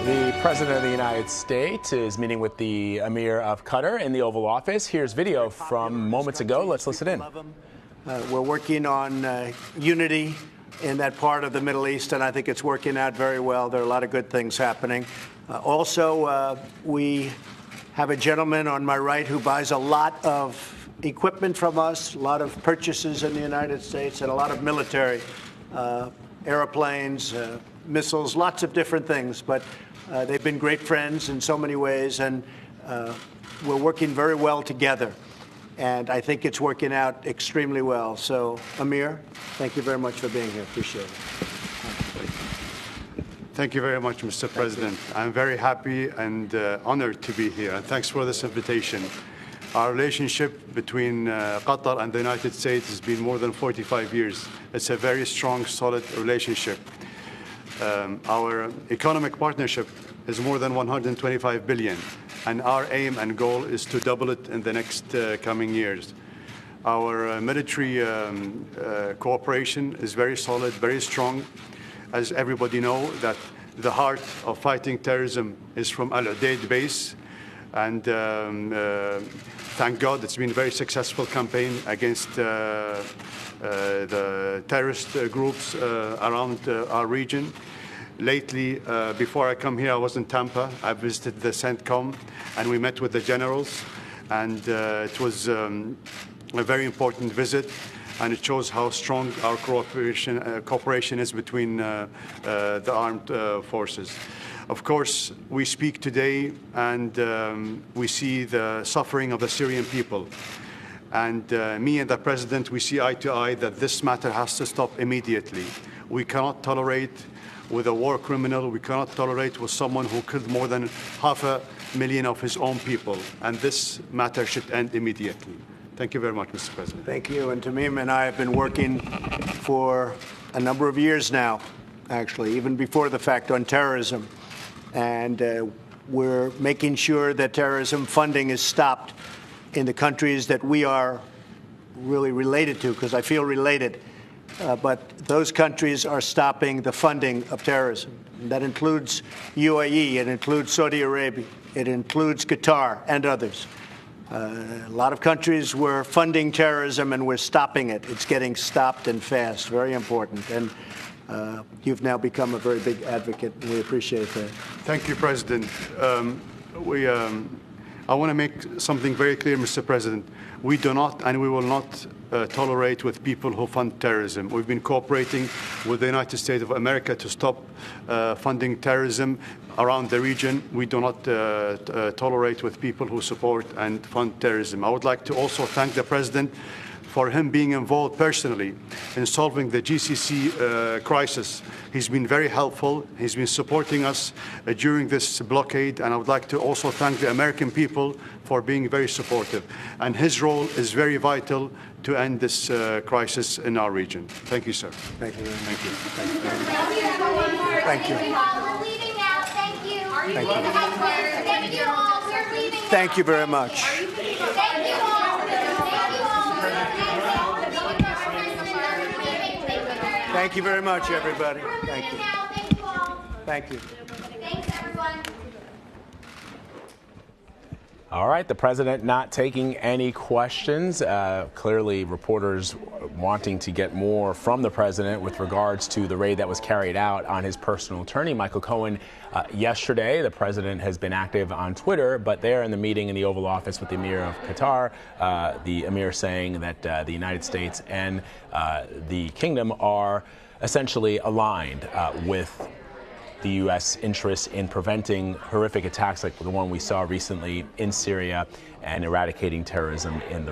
The President of the United States is meeting with the Emir of Qatar in the Oval Office. Here's video from moments ago. Let's listen in. We're working on unity in that part of the Middle East, and I think it's working out very well. There are a lot of good things happening. Also, we have a gentleman on my right who buys a lot of equipment from us, a lot of purchases in the United States, and a lot of military airplanes, missiles, lots of different things. But they've been great friends in so many ways, and we're working very well together. And I think it's working out extremely well. So, Emir, thank you very much for being here. Appreciate it. Thank you very much, Mr. President. I'm very happy and honored to be here. And thanks for this invitation. Our relationship between Qatar and the United States has been more than 45 years. It's a very strong, solid relationship. Our economic partnership is more than 125 billion, and our aim and goal is to double it in the next coming years. Our military cooperation is very solid, very strong. As everybody knows, that the heart of fighting terrorism is from Al Udeid base, and thank God it's been a very successful campaign against the terrorist groups around our region. Lately, before I come here, I was in Tampa. I visited the CENTCOM, and we met with the generals, and it was a very important visit, and it shows how strong our cooperation is between the armed forces. Of course, we speak today, and we see the suffering of the Syrian people. And me and the President, we see eye to eye that this matter has to stop immediately. We cannot tolerate with a war criminal. We cannot tolerate with someone who killed more than 500,000 of his own people. And this matter should end immediately. Thank you very much, Mr. President. Thank you. And Tamim and I have been working for a number of years now, actually, even before the fact, on terrorism. And we're making sure that terrorism funding is stopped in the countries that we are really related to, because I feel related. But those countries are stopping the funding of terrorism. And that includes UAE, it includes Saudi Arabia, it includes Qatar and others. A lot of countries were funding terrorism, and we're stopping it. It's getting stopped and fast. Very important. And you've now become a very big advocate, and we appreciate that. Thank you, President. I want to make something very clear, Mr. President. We do not and we will not tolerate with people who fund terrorism. We've been cooperating with the United States of America to stop funding terrorism around the region. We do not tolerate with people who support and fund terrorism. I would like to also thank the President for him being involved personally in solving the GCC crisis. He's been very helpful. He's been supporting us during this blockade, and I would like to also thank the American people for being very supportive. And his role is very vital to end this crisis in our region. Thank you, sir. Thank you. Thank you. Thank you. Thank you. We're leaving now. Thank you. Thank you. Thank you all. We're leaving now. Thank you very much. Thank you all. Thank you very much, everybody. Thank you. Thank you all. Thank you. Thanks, everyone. All right, the president not taking any questions. Clearly, reporters wanting to get more from the president with regards to the raid that was carried out on his personal attorney, Michael Cohen, yesterday. The president has been active on Twitter, but there in the meeting in the Oval Office with the Emir of Qatar, the Emir saying that the United States and the kingdom are essentially aligned with the U.S. interests in preventing horrific attacks like the one we saw recently in Syria and eradicating terrorism in the